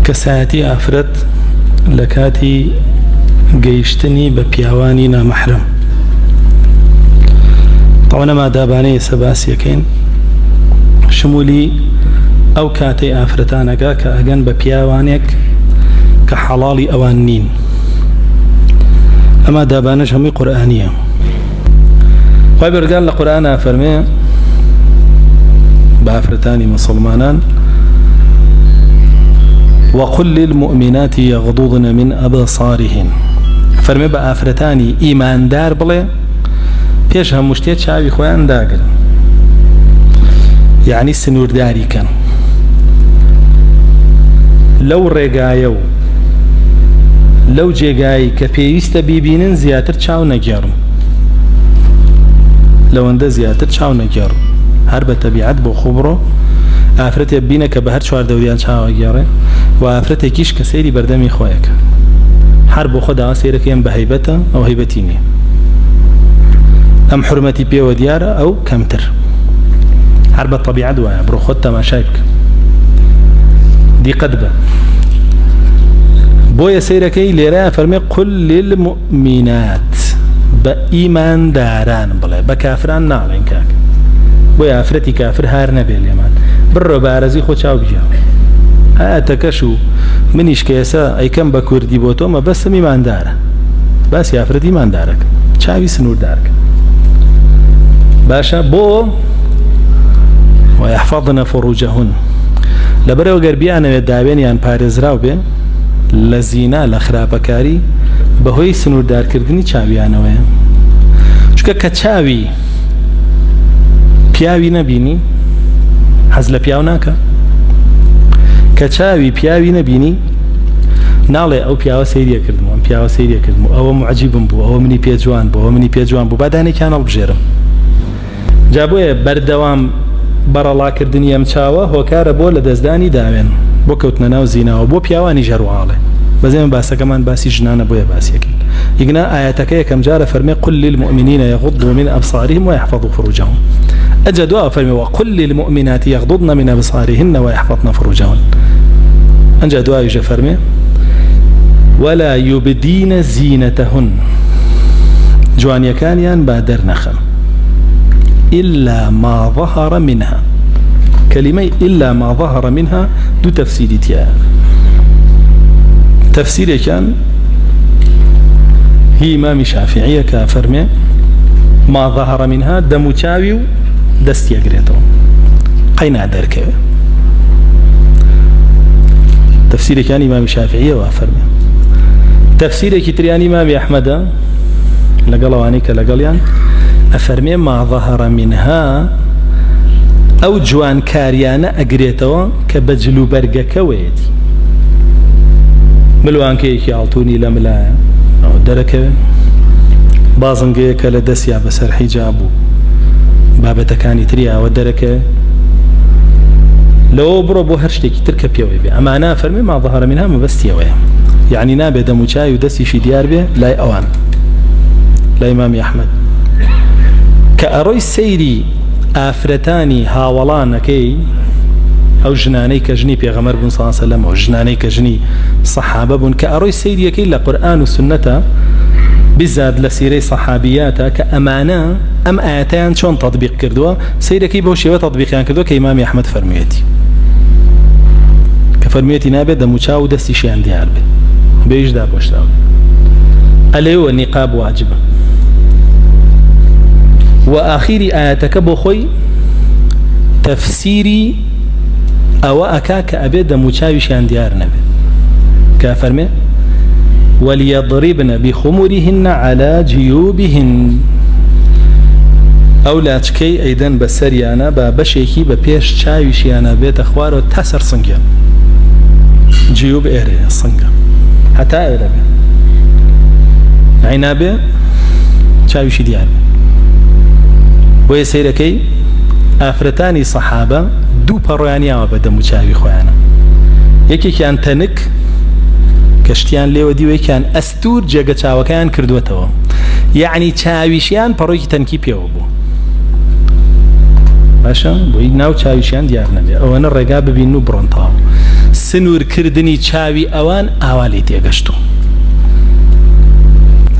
كساتي أفرت لكاتي قيشتني ببياواني نامحرم. طبعا ما داباني سباس يكين شمولي أو كاتي أفرتانك كأجن ببياوانك كحلالي أوانين، أما دابانش همي قرآنية. ويبرقال القرآن فرمي بأفرتاني مسلمانان وقل للمؤمنات يغضضن من أبصارهن. فرمي بأفرتاني إيمان دار بلي بيش هم مشتيت شعبي خوان داقل، يعني السنور داري كان لو رقايو لو جيقاي كبيست بيبينن زياتر تشاو نجارم، لو انده زياتر تشاو نجارم هربة تبيعت بو خبرو افرت يبينك بهر شوار دوريان تشاو نجاره وافرت كيش كسيري بردمي خوايك حرب خدا سيرك يم بهيبته او هيبتيني ام حرمتي بي ودياره او كمتر حرب الطبيعه دوايا برو خدت ما شايفك دي قدبه بويا سيركي ليرا فرمي قل للمؤمنات بإيمان داران بلا بكافران نالين كاك بويا افرتي كافر هار نبي اليمان برو بارزي خو تشاو بيجا تكشو منيش كيسا اي كم بكوردي بوتو ما بس ايمان داره بس يا افرتي ايمان دارك تشاوي سنور دارك باشا بو ويحفظن فروجهن لبرو غربيان داوين يان باريزراو بي لزينا لخرابكاري بهوي سنور دار كردني چاویانوه چونکه کچاوی پیاوی نبینی حزل پیاو ناکا کچاوی پیاوی نبینی ناڵێ ئەو پیاوە سەیریە کردم ئەم پیاوە سەیریە کردم ئەوە معجیبم بوو ئەوە منی پێجوان بوو ئەوە منی پێجوان بوو بادانێکیان هەڵبژێرم جا بۆیە بەردەوام بەرەڵاکردنی ئەم چاوە هۆکارە بۆ لە دەستدانی داوێن بۆ کەوتنە ناو زیناوە بۆ پیاوانی ژەڕواڵێ بەزێمە باسەکەمان باسی ژنانە بۆیە باسیەکەین یگنا ئاەتەکە یەکەم جارە فەرمێ قل للمؤمنين يغضوا من أبصارهم ويحفظوا فروجهم ئەجا دوا فەرمێ وقل للمؤمنات يغضضن من أبصارهن ويحفظن فروجهن ئەجا دواییشە فەرمێ ولا يبدين زينتهن جوانيكانيان بادر نخم إلا ما ظهر منها كلمة إلا ما ظهر منها دو تفسير تيار تفسير كان هي إمام شافعية كفرمي ما ظهر منها دموچاوي دستي أقريتو قينا دركه تفسير كان إمام شافعية وفرمي تفسير كتريان إمام أحمد لقلوانيك لقليان أفرمي ما ظهر منها أو جوان كاريانا أقريتو كبجلو برقك ويدي ملوان كيكي عطوني لملا أو دركه بازنقيك لدسيا بسر حجابو بابتكاني تريا ودركه لو برو بو هرشتكي تركب يوي أما أنا فرمي ما ظهر منها مبستي يوي يعني نابي دمو شاي ودسي شي ديار به لا أوان لا إمام أحمد كأروي سيري آفرتاني هاولانكي أو جناني كجني بيغمر بن صلى الله عليه وسلم أو جناني كجني صحابة بن كأروي سيري كي لقرآن والسنة بزاد لسيري صحابياتا كأمانة أم آياتان شون تطبيق كردوا سيري كي بوشي وتطبيقيان كردوا كإمام أحمد فرميتي كفرميتي نابي دمو شاو دستي شيان ديار به بيش دا بوشتاو أليو النقاب واجبة وآخر آياتك بخوي تفسيري أو أكاك أبدا مشاوشان ديار نبي كافرمي وليضربن بخمرهن على جيوبهن أو لا تشكي أيضا بسريانا بابشيكي ببيش شاوشيانا بيت أخوار وتسر صنجا جيوب إيري صنجا حتى إيري عنابي شاوشي ديار ويسيركي آفرتاني صحابة دو پڕۆیانیاوە بە دەموچاوی خۆیانە یەکێکیان تەنک کەشتیان لێوە دیوەیەکیان ئەستور جێگە چاوەکەیان کردوێتەوە یعنی چاویشیان پەڕۆیکی تەنکی پێوە بوو باشە بۆی ناو چاویشیان دیار نەبێ ئەوەنە ڕێگا ببین و بڕۆنتاوە سنور كردني چاوي اوان اوالي تيگشتو.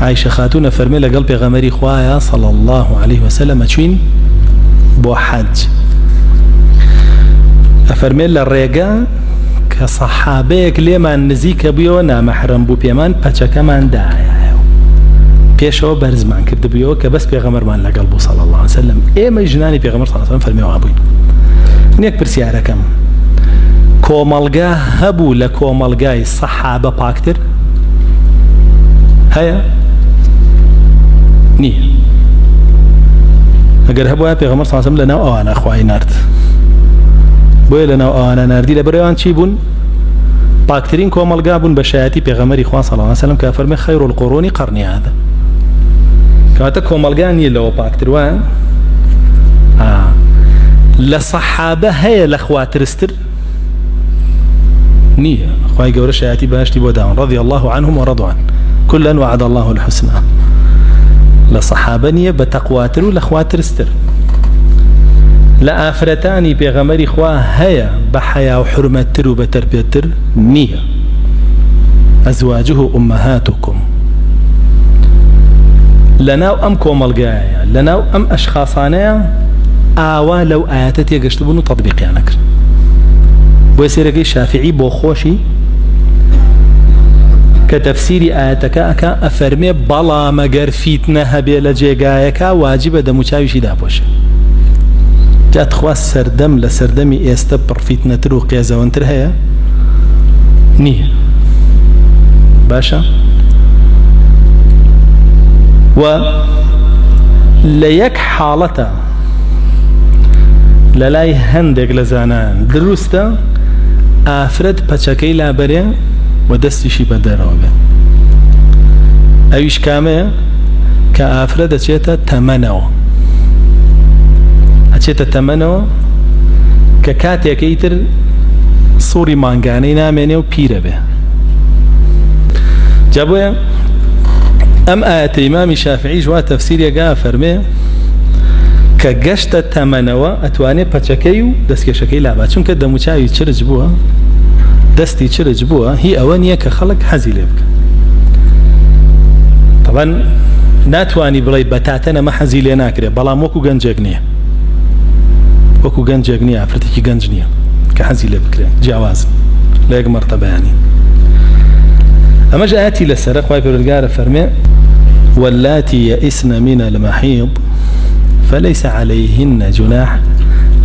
عائشة خاتون فرمي لقل بيغمري خوايا صلى الله عليه وسلم چوين بو حج افرمي للريقا كصحابيك ليمان نزيك بيو نامحرم بو بيمان پچكمان دايا بيشو برزمان كرد بيو كبس بيغمر مان لقلبو صلى الله عليه وسلم ايما جناني بيغمر صلى الله عليه وسلم فرمي وابوين نيك برسياركم كومالغا هبو لكومالغاي صحابة باكتر هيا نيه اگر هبوها پیغمبر صلی الله علیه و سلم لنا آنا خواهی نرد بوی لنا آنا نردی لبریان چی بون پاکترین کوملگا بون بشایتی پیغمبری خواه صلی الله علیه و سلم که فرمی خیر القرون قرنی هذا که کوملگا نیه لو پاکتر وان لصحابه هيا لخواترستر نيه خواهی گور شایتی باشتی بودان رضی الله عنهم ورضوا عنه كلا وعد الله الحسنى لصحابنيه بتقواتر ولخواترستر لآفرتاني بيغمري خواه هيا بحيا وحرمتر وبتربيتر نيه أزواجه أمهاتكم لناو أم كوملقايا لناو أم أشخاصانيا آوا لو آياتت يقشتبون تطبيق يعنكر ويسيرك الشافعي بوخوشي كتفسير آياتك أكا أفرمي بلا مگر فيتنه هبه لجيگايك واجب دموچاوشي دابوش جات خواست سردم لسردمي استبر فيتنه ترو قيازة وانتر هيا نيه باشا و ليك حالتا للاي هندق لزانان دروستا آفرد پچكي لابري ودستشي بدروبه اويش كامه كافرد اچيتا تمنو اچيتا تمنو ككاتيا كيتر صوري مانغاني نامينيو بيره به جابويا ام آيات امام الشافعي جوا تفسير يقا فرمي كقشت تمنو اتواني پچكيو دسكشكي لابا چونك دموچاوي چرج بوها دستي چرج بوها هي اوانيه كخلق حزي لبك طبعا ناتواني بلاي بتاتنا ما حزي لناكري بلا موكو گنجگنيه وكو گنجگنيه افرتكي گنجنيه كحزي لبك جواز لايق مرتبه يعني اما جاءتي لسرق خواي بيرجار فرمي واللاتي يئسن من المحيض فليس عليهن جناح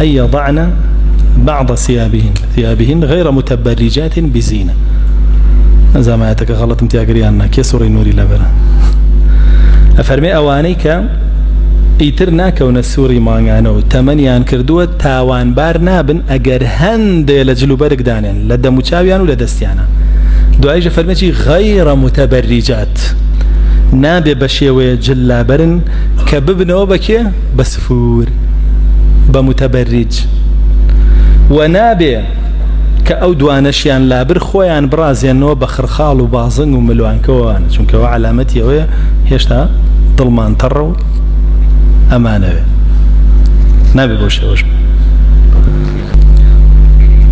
أن يضعن بعض ثيابهن غير متبرجات بزينة إذا ما يتك غلط امتيا قريانا كيسوري نوري لبرا أفرمي أوانيك ايترنا كون السوري مانغانو تمنيان كردوة تاوان بار نابن أجر هند لجلو برق دانين لدى متشاويان ولدى استيانا دعايجة فرمي غير متبرجات نابي بشيوي جلابرن كببنو بكي بسفور بمتبرج ونابي كأودوانشيان لابر خويان برازيانو بخرخال وبازن وملوان كوان چونك علامتي وي هيشتا ظلمان ترو امانه نابي بوشوش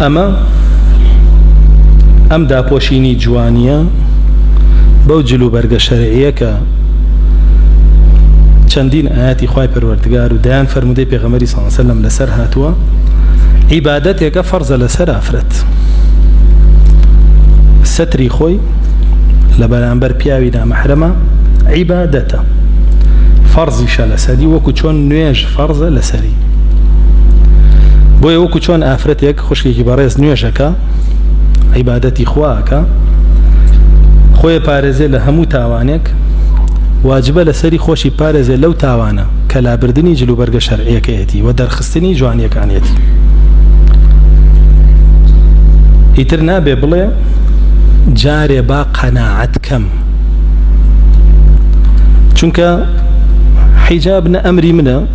اما ام دا پوشيني جوانيا بوجلو برق شرعيه ك چندین آیاتی خوای پروردگار و دیان فرموده پیغمبری صلی الله علیه و سلم لسر هاتوا عبادت یک فرض لسر افرت ستری خوی لبرانبر پیاوی نامحرمه عبادته فرضی شلسدی وکو چون نویج فرض لسری بوی وکو چون افرت یک خوشکی که برایز نویجکا عبادتی خواهکا خوی پارزه لهمو تاوانیک واجبه لسري خوشي بارزه لو تاوانا كلا بردني جلو برق شرعيه كيتي ودرخستني جوانيه كانيتي يترنا ببلي جاري با قناعت كم چونك حجاب نأمري منه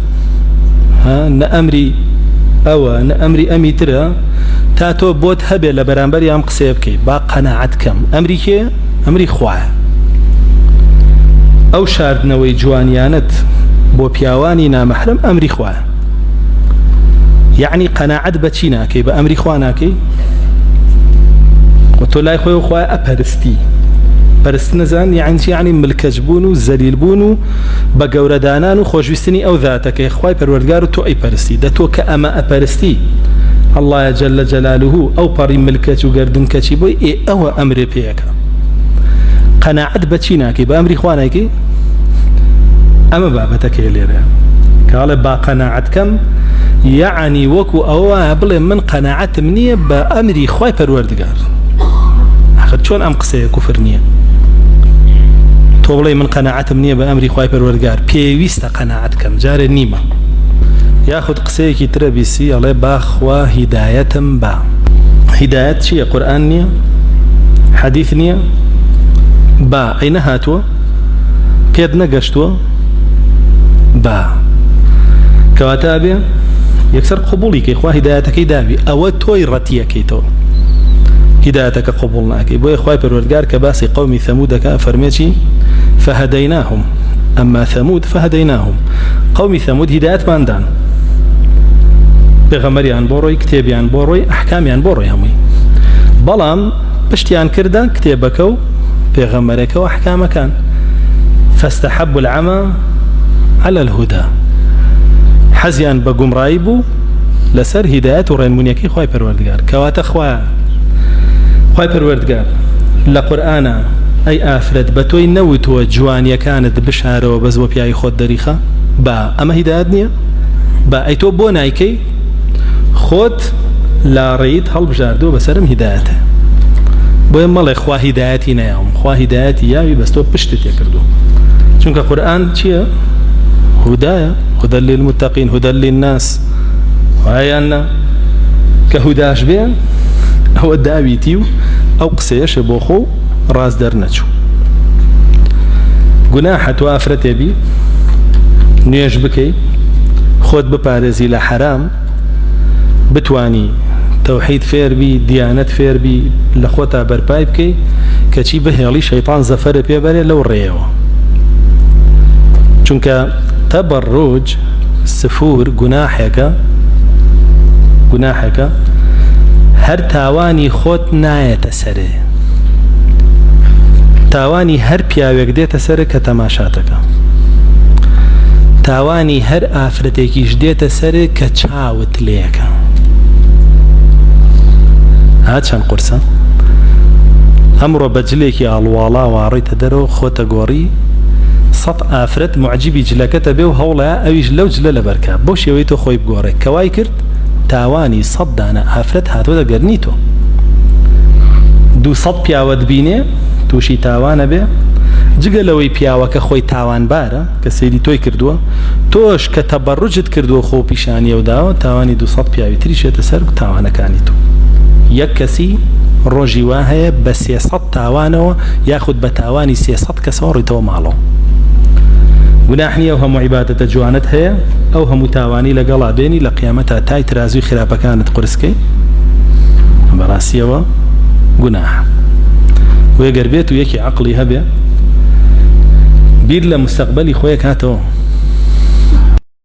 نأمري او نأمري امي ترى تاتو بوت هبه لبرانبر يام قسيبكي با قناعت كم امري كي امري خواه او شاردنوي جوانيانت بو بياواني نامحرم امري خواه يعني قناعت بچيناكي بامري خواناكي تۆ لای خۆی خۆی ئەپەرستی پەرست نەزان یعنی ملکەج بوون و زەلیل بوون و بە گەورەدانان و خۆشویستنی ئەو ذاتەکەی خوای پەروەردگار و تۆ ئەیپەرستی دە تۆ کە ئەمە ئەپەرستی الله جل جلاله ئەو پەڕی ملکەج و گەردنکەچی بۆی ئەوە ئەمرێ پێیەکە قەناعەت بە چی ناکەی بە ئەمری خوا ناکەی ئەمە بابەتەکەی لێرە کاڵێ با قەناعەتکەم یعنی وەکو ئەوە بڵێ من قەناعەتم نییە بە ئەمری خوای پەروەردگار آخر چۆن ئەم قسەیە کوفر نییە تۆ بڵێ من قەناعەتم نییە بە ئەمری خوای پەروەردگار پێویستە قەناعەتکەم جارێ نیمە یاخود قسەیەکی ترە بیسی ئەڵێ باخوا هیدایەتم با هیدایەت چییە قورئان نییە حەدیث نییە با ئەی نەهاتووە پێت نەگەشتووە با کەواتە بێ یەکسەر قبوڵی کەی خوا هیدایەتەکەی داوی ئەوە تۆی ڕەتیەکەیتەوە هدايتك قبول ناكي بو إخوائي بالورقار كباسي قومي ثمود فرميتي فهديناهم أما ثمود فهديناهم قومي ثمود هداية باندان بغمريان بوروي كتابيان بوروي أحكاميان بوروي همي بلام بشتيان كردان كتابكو بغمرك وأحكامكان فاستحبوا العمى على الهدى حزيان بقوم رايبو لسر هداية ورين منيكي خواي بالورقار كوات أخوة خواي پروردگار لقرآن أي آفرد بتوي نوتو جوانيا كانت بشهر وبزو بياي خود دريخة با أما هدايات نية با أي تو بونايكي خود لا ريد هل بجاردو بسرم هدايته بوين مالي خوا هدايتي نياهم خوا هدايتي ياوي بس تو بشتت يكردو چونك قرآن چيه هدايا هدى للمتقين هدى للناس وهي أن كهداش بين هو داويتيو أو قسيش بوخو راس درنچو گناحة وافرت بي نيش بكي خود بپارزي لحرام بتواني توحيد فير بي ديانت فير بي لخوتا برپاي بكي كچي بهيالي شيطان زفر بيبالي لو ريو چونك تبرج سفور گناحك هر تاوانی خۆت نایەتە سەرێ تاوانی هەر پیاوێک دێتە سەرە کە تەماشاتەکە تاوانی هەر ئافرەتێکیش دێتە سەرێ کە چاوت لێەکە ها چەند قورسە ئەمڕۆ بەجلێکی ئاڵواڵا واڕیتە دەرەوە خۆتە گۆڕی 100 ئافرەت معجیبی جلەکەتە بێ و هەوڵە ئەویش لەو جلە لەبەرکە بۆ شێوەی تۆ خۆی بگۆڕێ کەوای کرد تاوانی 100 دانە ئافرەت هاتووە دەگەرنیتۆ 200 پیاوە دبینێ تووشی تاوانە بێ جگە لەوەی پیاوەکە خۆی تاوانبارە کە سەیری تۆی کردووە تۆش کە تەبەڕوجت کردووە خۆ پیشانیە و داوە تاوانی 200 پیاوی تریشێتە سەر تاوانەکانی تۆ یەک کەسی ڕۆژی وا هەیە بە 300 تاوانەوە یاخود بە تاوانی 300 کەسەوە ڕیتەوە ماڵەوە گوناح نییە و هەموو عیبادەتە جوانت هەیە ئەو هەموو تاوانی لەگەڵا بێنی لە قیامەتە تای ترازوی خراپەکانت قورسکەی بەڕاستیەوە گوناح وەگەر بێت و یەکی عەقڵی هەبێ بیر لە مستەقبەلی خۆیەک هاتەوە